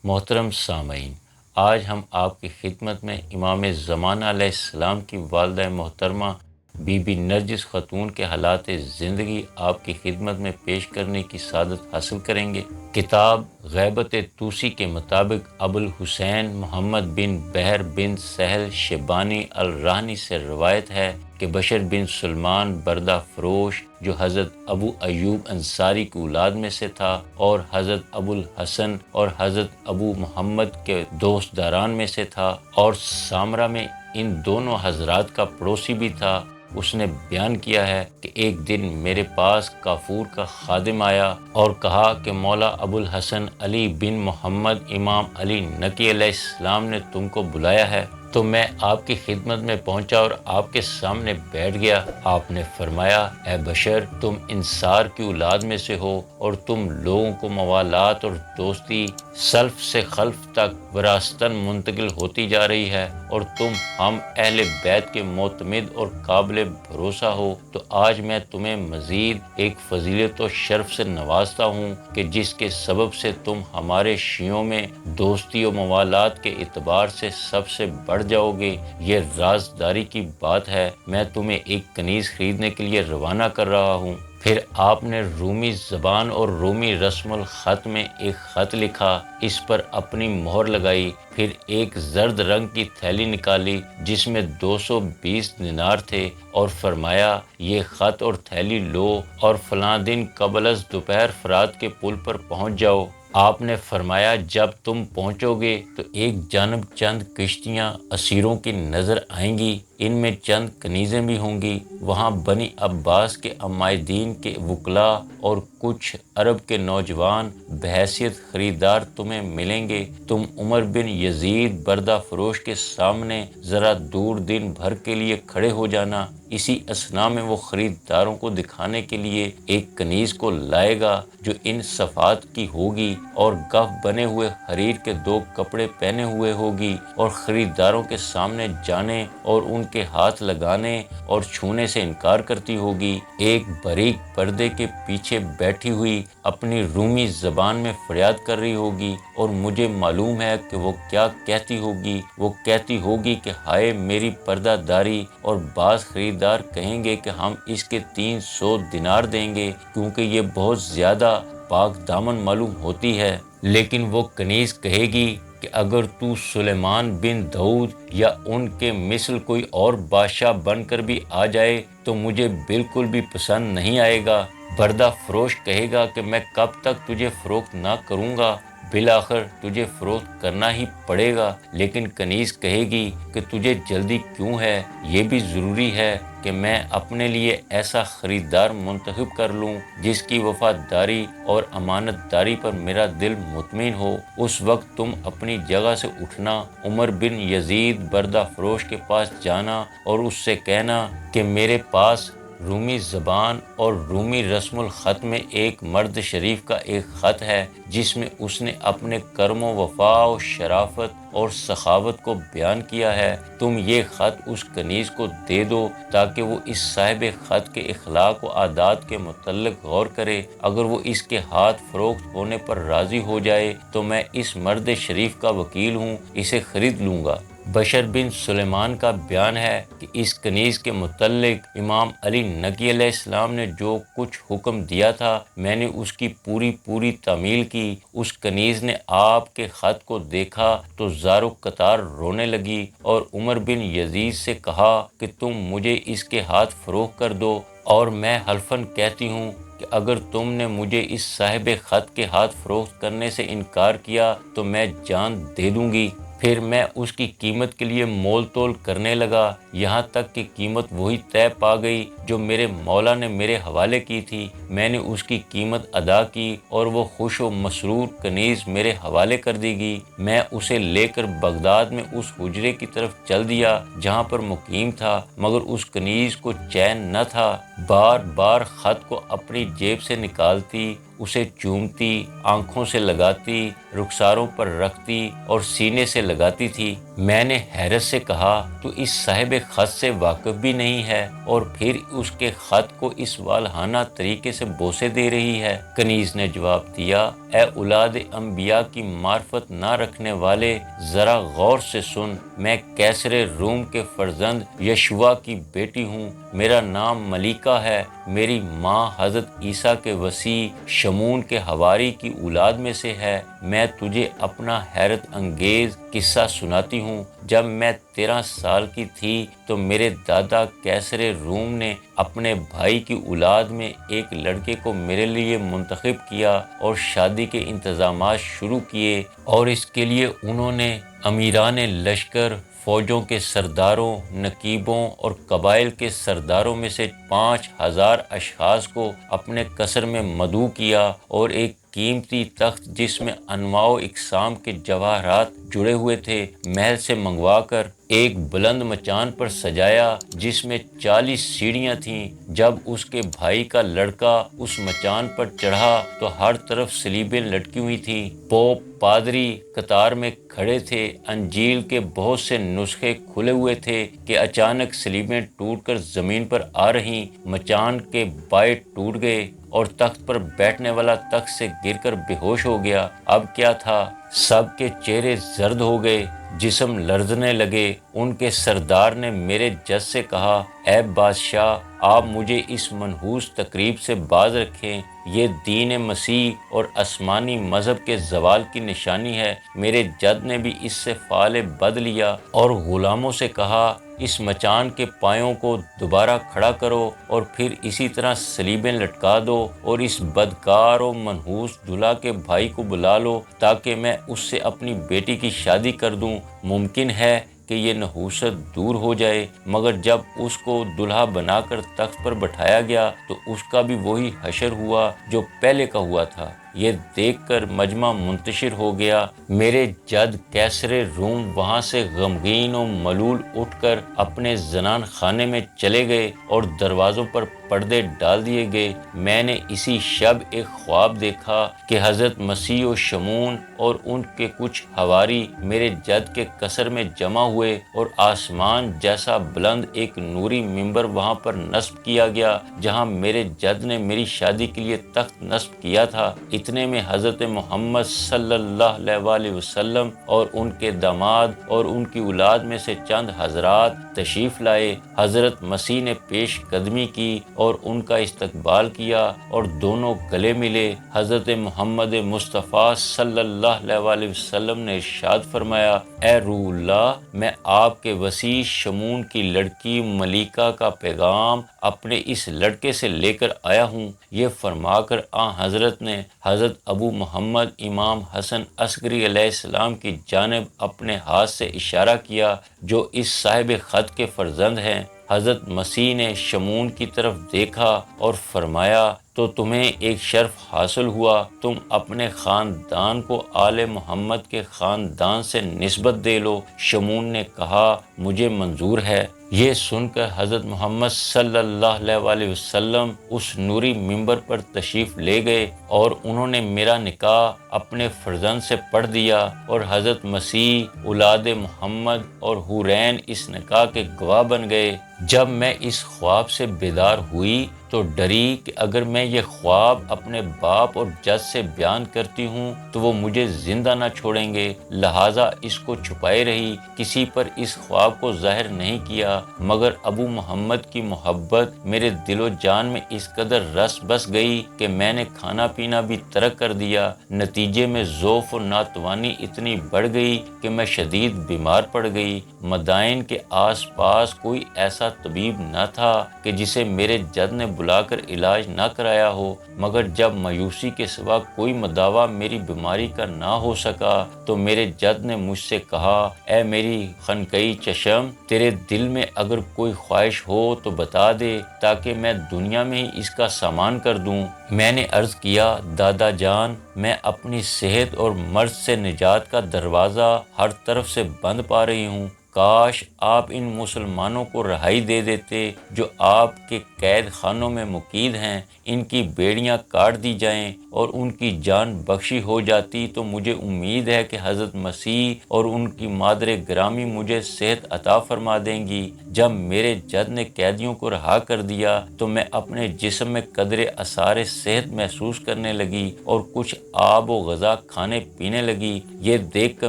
محترم سامعین، آج ہم آپ کی خدمت میں امام زمانہ علیہ السلام کی والدہ محترمہ بی بی نرجس خاتون کے حالات زندگی آپ کی خدمت میں پیش کرنے کی سعادت حاصل کریں گے۔ کتاب غیبت توسی کے مطابق ابو الحسین محمد بن بحر بن سہل شیبانی الرحنی سے روایت ہے کہ بشر بن سلمان بردہ فروش جو حضرت ابو ایوب انصاری کی اولاد میں سے تھا اور حضرت ابو الحسن اور حضرت ابو محمد کے دوست داران میں سے تھا اور سامرہ میں ان دونوں حضرات کا پڑوسی بھی تھا، اس نے بیان کیا ہے کہ ایک دن میرے پاس کافور کا خادم آیا اور کہا کہ مولا ابو الحسن علی بن محمد امام علی نقی علیہ السلام نے تم کو بلایا ہے۔ تو میں آپ کی خدمت میں پہنچا اور آپ کے سامنے بیٹھ گیا۔ آپ نے فرمایا، اے بشر، تم انصار کی اولاد میں سے ہو اور تم لوگوں کو موالات اور دوستی سلف سے خلف تک وراثتاً منتقل ہوتی جا رہی ہے اور تم ہم اہل بیت کے معتمد اور قابل بھروسہ ہو، تو آج میں تمہیں مزید ایک فضیلت و شرف سے نوازتا ہوں کہ جس کے سبب سے تم ہمارے شیعوں میں دوستی و موالات کے اعتبار سے سب سے بڑھ جاؤ گے۔ یہ رازداری کی بات ہے، میں تمہیں ایک کنیز خریدنے کے لیے روانہ کر رہا ہوں۔ پھر آپ نے رومی زبان اور رومی رسم الخط میں ایک خط لکھا، اس پر اپنی مہر لگائی، پھر ایک زرد رنگ کی تھیلی نکالی جس میں 220 دینار تھے اور فرمایا، یہ خط اور تھیلی لو اور فلاں دن قبل از دوپہر فرات کے پل پر پہنچ جاؤ۔ آپ نے فرمایا، جب تم پہنچو گے تو ایک جانب چند کشتیاں اسیروں کی نظر آئیں گی، ان میں چند کنیزیں بھی ہوں گی۔ وہاں بنی عباس کے عمائدین کے وکلاء اور کچھ عرب کے نوجوان بحیثیت خریدار تمہیں ملیں گے۔ تم عمر بن یزید بردہ فروش کے سامنے ذرا دور دن بھر کے لیے کھڑے ہو جانا۔ اسی اثناء میں وہ خریداروں کو دکھانے کے لیے ایک کنیز کو لائے گا جو ان صفات کی ہوگی اور گف بنے ہوئے حریر کے 2 کپڑے پہنے ہوئے ہوگی اور خریداروں کے سامنے جانے اور ان کے ہاتھ لگانے اور چھونے سے انکار کرتی ہوگی۔ ایک باریک پردے کے پیچھے بیٹھی ہوئی اپنی رومی زبان میں فریاد کر رہی ہوگی اور مجھے معلوم ہے کہ وہ کیا کہتی ہوگی۔ وہ کہتی ہوگی کہ ہائے میری پردہ داری، اور بعض خریدار کہیں گے کہ ہم اس کے 300 دینار دیں گے کیونکہ یہ بہت زیادہ پاک دامن معلوم ہوتی ہے۔ لیکن وہ کنیز کہے گی کہ اگر تو سلیمان بن داؤد یا ان کے مثل کوئی اور بادشاہ بن کر بھی آ جائے تو مجھے بالکل بھی پسند نہیں آئے گا۔ بردہ فروش کہے گا کہ میں کب تک تجھے فروخت نہ کروں گا، بالآخر تجھے فروخت کرنا ہی پڑے گا۔ لیکن کنیز کہے گی کہ تجھے جلدی کیوں ہے، یہ بھی ضروری ہے کہ میں اپنے لیے ایسا خریدار منتخب کر لوں جس کی وفاداری اور امانت داری پر میرا دل مطمئن ہو۔ اس وقت تم اپنی جگہ سے اٹھنا، عمر بن یزید بردہ فروش کے پاس جانا اور اس سے کہنا کہ میرے پاس رومی زبان اور رومی رسم الخط میں ایک مرد شریف کا ایک خط ہے جس میں اس نے اپنے کرم و وفا و شرافت اور سخاوت کو بیان کیا ہے۔ تم یہ خط اس کنیز کو دے دو تاکہ وہ اس صاحب خط کے اخلاق و عادات کے متعلق غور کرے۔ اگر وہ اس کے ہاتھ فروخت ہونے پر راضی ہو جائے تو میں اس مرد شریف کا وکیل ہوں، اسے خرید لوں گا۔ بشر بن سلیمان کا بیان ہے کہ اس کنیز کے متعلق امام علی نقی علیہ السلام نے جو کچھ حکم دیا تھا میں نے اس کی پوری تعمیل کی۔ اس کنیز نے آپ کے خط کو دیکھا تو زار و قطار رونے لگی اور عمر بن یزید سے کہا کہ تم مجھے اس کے ہاتھ فروخت کر دو، اور میں حلفاً کہتی ہوں کہ اگر تم نے مجھے اس صاحب خط کے ہاتھ فروخت کرنے سے انکار کیا تو میں جان دے دوں گی۔ پھر میں اس کی قیمت کے لیے مول تول کرنے لگا، یہاں تک کہ قیمت وہی طے پا گئی جو میرے مولا نے میرے حوالے کی تھی۔ میں نے اس کی قیمت ادا کی اور وہ خوش و مسرور کنیز میرے حوالے کر دی گئی۔ میں اسے لے کر بغداد میں اس حجرے کی طرف چل دیا جہاں پر مقیم تھا، مگر اس کنیز کو چین نہ تھا۔ بار بار خط کو اپنی جیب سے نکالتی، اسے چومتی، آنکھوں سے لگاتی، رخساروں پر رکھتی اور سینے سے لگاتی تھی۔ میں نے حیرت سے کہا تو اس صاحب خط سے واقف بھی نہیں ہے اور پھر اس کے خط کو اس والہانہ طریقے سے بوسے دے رہی ہے؟ کنیز نے جواب دیا، اے اولاد انبیاء کی معرفت نہ رکھنے والے، ذرا غور سے سن، میں کیسر روم کے فرزند یشوا کی بیٹی ہوں، میرا نام ملیکہ ہے، میری ماں حضرت عیسیٰ کے وسیع شمون کے حواری کی اولاد میں سے ہے۔ میں تجھے اپنا حیرت انگیز قصہ سناتی ہوں۔ جب میں 13 سال کی تھی تو میرے دادا کیسر روم نے اپنے بھائی کی اولاد میں ایک لڑکے کو میرے لیے منتخب کیا اور شادی کے انتظامات شروع کیے، اور اس کے لیے انہوں نے امیران لشکر، فوجوں کے سرداروں، نقیبوں اور قبائل کے سرداروں میں سے 5000 اشخاص کو اپنے قصر میں مدعو کیا، اور ایک قیمتی تخت جس میں انواع و اقسام کے جواہرات جڑے ہوئے تھے محل سے منگوا کر ایک بلند مچان پر سجایا جس میں 40 سیڑھیاں تھیں۔ جب اس کے بھائی کا لڑکا اس مچان پر چڑھا تو ہر طرف سلیبیں لٹکی ہوئی تھیں، پوپ پادری قطار میں کھڑے تھے، انجیل کے بہت سے نسخے کھلے ہوئے تھے کہ اچانک سلیبیں ٹوٹ کر زمین پر آ رہی، مچان کے بائے ٹوٹ گئے اور تخت پر بیٹھنے والا تخت سے گر کر بے ہوش ہو گیا۔ اب کیا تھا؟ سب کے چہرے زرد ہو گئے، جسم لرزنے لگے۔ ان کے سردار نے میرے جج سے کہا، اے بادشاہ، آپ مجھے اس منحوس تقریب سے باز رکھیں، یہ دین مسیح اور آسمانی مذہب کے زوال کی نشانی ہے۔ میرے جد نے بھی اس سے فعل بد لیا اور غلاموں سے کہا، اس مچان کے پایوں کو دوبارہ کھڑا کرو اور پھر اسی طرح سلیبیں لٹکا دو، اور اس بدکار و منحوس دلہا کے بھائی کو بلا لو تاکہ میں اس سے اپنی بیٹی کی شادی کر دوں۔ ممکن ہے کہ یہ نحوست دور ہو جائے۔ مگر جب اس کو دلہا بنا کر تخت پر بٹھایا گیا تو اس کا بھی وہی حشر ہوا جو پہلے کا ہوا تھا۔ یہ دیکھ کر مجمع منتشر ہو گیا۔ میرے جد کیسر روم وہاں سے غمگین و ملول اٹھ کر اپنے زنان خانے میں چلے گئے اور دروازوں پر پردے ڈال دیے گئے۔ میں نے اسی شب ایک خواب دیکھا کہ حضرت مسیح و شمون اور ان کے کچھ حواری میرے جد کے قصر میں جمع ہوئے، اور آسمان جیسا بلند ایک نوری ممبر وہاں پر نصب کیا گیا جہاں میرے جد نے میری شادی کے لیے تخت نصب کیا تھا۔ اتنے میں حضرت محمد صلی اللہ علیہ وآلہ وسلم اور ان کے داماد اور ان کی اولاد میں سے چند حضرات تشریف لائے۔ حضرت مسیح نے پیش قدمی کی اور ان کا استقبال کیا اور دونوں گلے ملے۔ حضرت محمد مصطفیٰ صلی اللہ علیہ وآلہ وسلم نے ارشاد فرمایا، اے روح اللہ، میں آپ کے وسیع شمون کی لڑکی ملیکہ کا پیغام اپنے اس لڑکے سے لے کر آیا ہوں۔ یہ فرما کر حضرت نے حضرت ابو محمد امام حسن عسکری علیہ السلام کی جانب اپنے ہاتھ سے اشارہ کیا جو اس صاحب خط کے فرزند ہیں۔ حضرت مسیح نے شمون کی طرف دیکھا اور فرمایا، تو تمہیں ایک شرف حاصل ہوا، تم اپنے خاندان کو آل محمد کے خاندان سے نسبت دے لو۔ شمون نے کہا، مجھے منظور ہے۔ یہ سن کر حضرت محمد صلی اللہ علیہ وآلہ وسلم اس نوری ممبر پر تشریف لے گئے اور انہوں نے میرا نکاح اپنے فرزند سے پڑھ دیا، اور حضرت مسیح، اولاد محمد اور حورین اس نکاح کے گواہ بن گئے۔ جب میں اس خواب سے بیدار ہوئی تو ڈری کہ اگر میں یہ خواب اپنے باپ اور جد سے بیان کرتی ہوں تو وہ مجھے زندہ نہ چھوڑیں گے، لہٰذا اس کو چھپائے رہی، کسی پر اس خواب کو ظاہر نہیں کیا۔ مگر ابو محمد کی محبت میرے دل و جان میں اس قدر رس بس گئی کہ میں نے کھانا پینا بھی ترک کر دیا۔ نتیجے میں ضعف و ناتوانی اتنی بڑھ گئی کہ میں شدید بیمار پڑ گئی۔ مدائن کے آس پاس کوئی ایسا طبیب نہ تھا کہ جسے میرے جد نے بلا کر علاج نہ کرایا ہو، مگر جب مایوسی کے سوا کوئی مداوا میری بیماری کا نہ ہو سکا تو میرے جد نے مجھ سے کہا، اے میری خنقئی چشم، تیرے دل میں اگر کوئی خواہش ہو تو بتا دے تاکہ میں دنیا میں ہی اس کا سامان کر دوں۔ میں نے عرض کیا، دادا جان، میں اپنی صحت اور مرض سے نجات کا دروازہ ہر طرف سے بند پا رہی ہوں۔ کاش آپ ان مسلمانوں کو رہائی دے دیتے جو آپ کے قید خانوں میں مقید ہیں، ان کی بیڑیاں کاٹ دی جائیں اور ان کی جان بخشی ہو جاتی تو مجھے امید ہے کہ حضرت مسیح اور ان کی مادر گرامی مجھے صحت عطا فرما دیں گی۔ جب میرے جد نے قیدیوں کو رہا کر دیا تو میں اپنے جسم میں قدر آثار صحت محسوس کرنے لگی اور کچھ آب و غذا کھانے پینے لگی۔ یہ دیکھ کر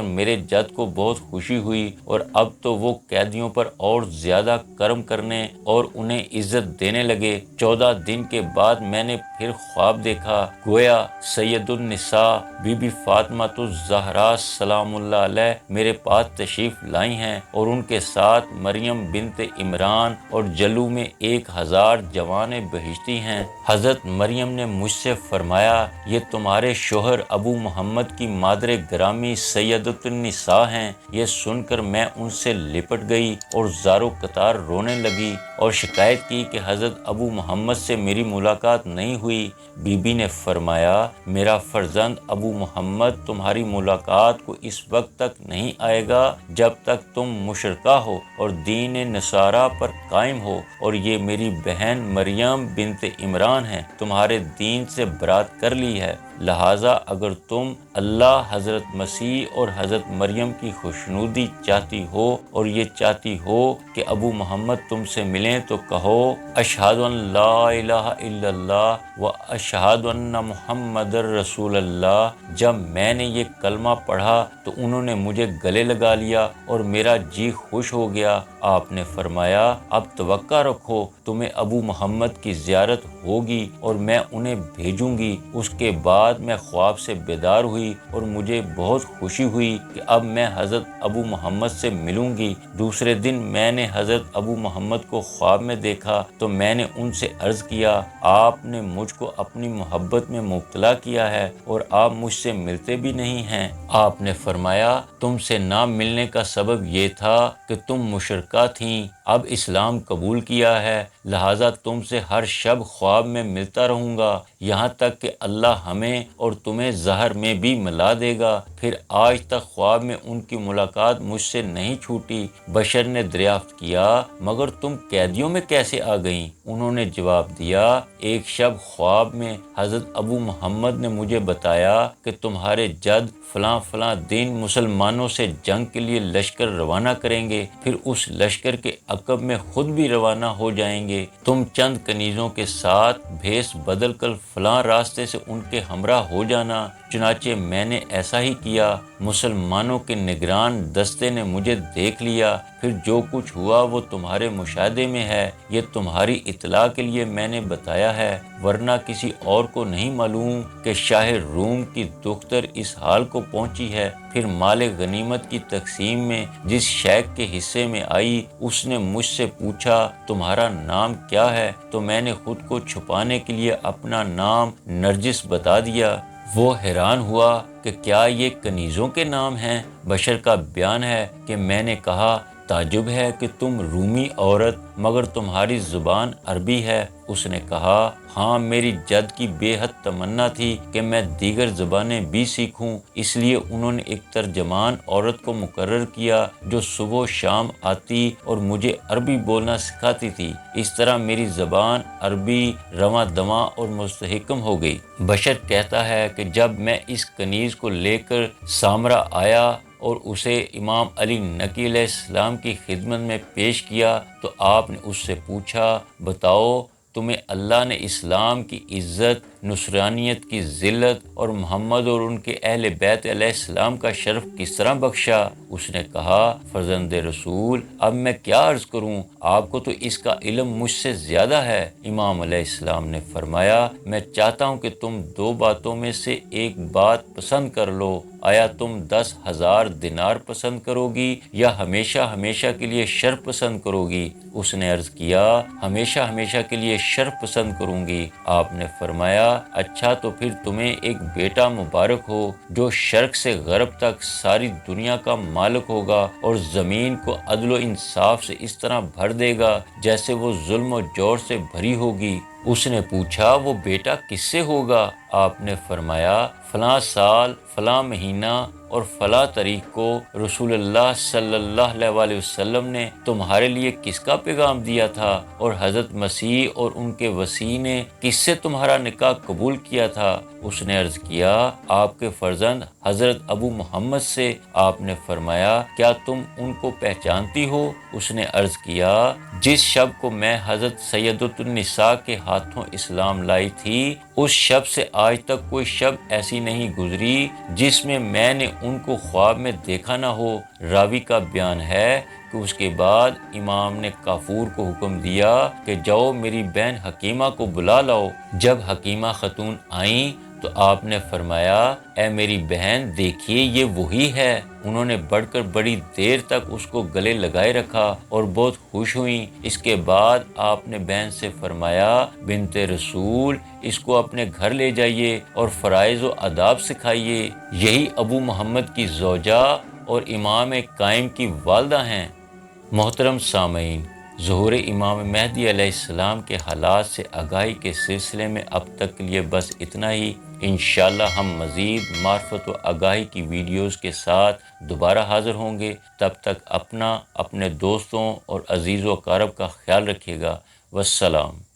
میرے جد کو بہت خوشی ہوئی اور اب تو وہ قیدیوں پر اور زیادہ کرم کرنے اور انہیں عزت دینے لگے۔ 14 دن کے بعد میں نے پھر خواب دیکھا، گویا سید النساء بی بی فاطمہ الزہرا سلام اللہ علیہ میرے پاس تشریف لائی ہیں اور ان کے ساتھ مریم بنت عمران اور جلو میں 1000 جوان بہشتی ہیں۔ حضرت مریم نے مجھ سے فرمایا، یہ تمہارے شوہر ابو محمد کی مادر گرامی سیدۃ النساء ہیں۔ یہ سن کر میں ان سے لپٹ گئی اور زار و قطار رونے لگی اور شکایت کی کہ حضرت ابو محمد سے میری ملاقات نہیں ہوئی۔ بی بی نے فرمایا، میرا فرزند ابو محمد تمہاری ملاقات کو اس وقت تک نہیں آئے گا جب تک تم مشرکہ ہو اور دین نصارہ پر قائم ہو، اور یہ میری بہن مریم بنت عمران ہے، تمہارے دین سے برات کر لی ہے۔ لہٰذا اگر تم اللہ، حضرت مسیح اور حضرت مریم کی خوشنودی چاہتی ہو اور یہ چاہتی ہو کہ ابو محمد تم سے ملیں تو کہو، اشہد ان لا الہ الا اللہ و اشہد ان محمد رسول اللہ۔ جب میں نے یہ کلمہ پڑھا تو انہوں نے مجھے گلے لگا لیا اور میرا جی خوش ہو گیا۔ آپ نے فرمایا، اب توقع رکھو، تمہیں ابو محمد کی زیارت ہوگی اور میں انہیں بھیجوں گی۔ اس کے بعد میں خواب سے بیدار ہوئی اور مجھے بہت خوشی ہوئی کہ اب میں حضرت ابو محمد سے ملوں گی۔ دوسرے دن میں نے حضرت ابو محمد کو خواب میں دیکھا تو میں نے ان سے عرض کیا، آپ نے مجھ کو اپنی محبت میں مبتلا کیا ہے اور آپ مجھ سے ملتے بھی نہیں ہیں۔ آپ نے فرمایا، تم سے نہ ملنے کا سبب یہ تھا کہ تم مشرکہ تھیں، اب اسلام قبول کیا ہے، لہٰذا تم سے ہر شب خواب میں ملتا رہوں گا، یہاں تک کہ اللہ ہمیں اور تمہیں ظہر میں بھی ملا دے گا۔ پھر آج تک خواب میں ان کی ملاقات مجھ سے نہیں چھوٹی۔ بشر نے دریافت کیا، مگر تم قیدیوں میں کیسے آ گئیں؟ انہوں نے جواب دیا، ایک شب خواب میں حضرت ابو محمد نے مجھے بتایا کہ تمہارے جد فلاں فلاں دن مسلمانوں سے جنگ کے لیے لشکر روانہ کریں گے، پھر اس لشکر کے عقب میں خود بھی روانہ ہو جائیں گے۔ تم چند کنیزوں کے ساتھ بھیس بدل کر فلاں راستے سے ان کے ہمراہ ہو جانا۔ چنانچہ میں نے ایسا ہی کیا۔ مسلمانوں کے نگران دستے نے مجھے دیکھ لیا، پھر جو کچھ ہوا وہ تمہارے مشاہدے میں ہے، یہ تمہاری اطلاع کے لیے میں نے بتایا ہے، ورنہ کسی اور کو نہیں معلوم کہ شاہ روم کی دختر اس حال کو پہنچی ہے۔ پھر مال غنیمت کی تقسیم میں جس شیخ کے حصے میں آئی، اس نے مجھ سے پوچھا، تمہارا نام کیا ہے؟ تو میں نے خود کو چھپانے کے لیے اپنا نام نرجس بتا دیا۔ وہ حیران ہوا کہ کیا یہ کنیزوں کے نام ہیں؟ بشر کا بیان ہے کہ میں نے کہا، تعجب ہے کہ تم رومی عورت مگر تمہاری زبان عربی ہے۔ اس نے کہا، ہاں، میری جد کی بے حد تمنا تھی کہ میں دیگر زبانیں بھی سیکھوں، اس لیے انہوں نے ایک ترجمان عورت کو مقرر کیا جو صبح و شام آتی اور مجھے عربی بولنا سکھاتی تھی۔ اس طرح میری زبان عربی رواں دواں اور مستحکم ہو گئی۔ بشر کہتا ہے کہ جب میں اس کنیز کو لے کر سامرا آیا اور اسے امام علی نقی علیہ السلام کی خدمت میں پیش کیا تو آپ نے اس سے پوچھا، بتاؤ تمہیں اللہ نے اسلام کی عزت، نصرانیت کی ذلت اور محمد اور ان کے اہل بیت علیہ السلام کا شرف کس طرح بخشا؟ اس نے کہا، فرزند رسول، اب میں کیا عرض کروں، آپ کو تو اس کا علم مجھ سے زیادہ ہے۔ امام علیہ السلام نے فرمایا، میں چاہتا ہوں کہ تم 2 باتوں میں سے ایک بات پسند کر لو، آیا تم 10,000 دینار پسند کرو گی یا ہمیشہ ہمیشہ کے لیے شر پسند کرو گی؟ اس نے عرض کیا، ہمیشہ ہمیشہ کے لیے شر پسند کروں گی۔ آپ نے فرمایا، اچھا تو پھر تمہیں ایک بیٹا مبارک ہو جو شرق سے غرب تک ساری دنیا کا مالک ہوگا اور زمین کو عدل و انصاف سے اس طرح بھر دے گا جیسے وہ ظلم و جور سے بھری ہوگی۔ اس نے پوچھا وہ بیٹا کس سے ہوگا؟ آپ نے فرمایا فلاں سال فلاں مہینہ اور فلاں تاریخ کو رسول اللہ صلی اللہ علیہ وسلم نے تمہارے لیے کس کا پیغام دیا تھا، اور حضرت مسیح اور ان کے وسیع نے کس سے تمہارا نکاح قبول کیا تھا؟ اس نے عرض کیا آپ کے فرزند حضرت ابو محمد سے۔ آپ نے فرمایا کیا تم ان کو پہچانتی ہو؟ اس نے عرض کیا جس شب کو میں حضرت سیدۃ النساء کے ہاتھوں اسلام لائی تھی، اس شب سے آج تک کوئی شب ایسی نہیں گزری جس میں نے ان کو خواب میں دیکھا نہ ہو۔ راوی کا بیان ہے کہ اس کے بعد امام نے کافور کو حکم دیا کہ جاؤ میری بہن حکیمہ کو بلا لاؤ۔ جب حکیمہ خاتون آئیں تو آپ نے فرمایا اے میری بہن دیکھیے یہ وہی ہے۔ انہوں نے بڑھ کر بڑی دیر تک اس کو گلے لگائے رکھا اور بہت خوش ہوئیں۔ اس کے بعد آپ نے بہن سے فرمایا بنت رسول اس کو اپنے گھر لے جائیے اور فرائض و آداب سکھائیے، یہی ابو محمد کی زوجہ اور امام قائم کی والدہ ہیں۔ محترم سامعین، ظہور امام مہدی علیہ السلام کے حالات سے آگاہی کے سلسلے میں اب تک کے لیے بس اتنا ہی۔ انشاءاللہ ہم مزید معرفت و آگاہی کی ویڈیوز کے ساتھ دوبارہ حاضر ہوں گے۔ تب تک اپنا، اپنے دوستوں اور عزیز و اقارب کا خیال رکھیے گا۔ والسلام۔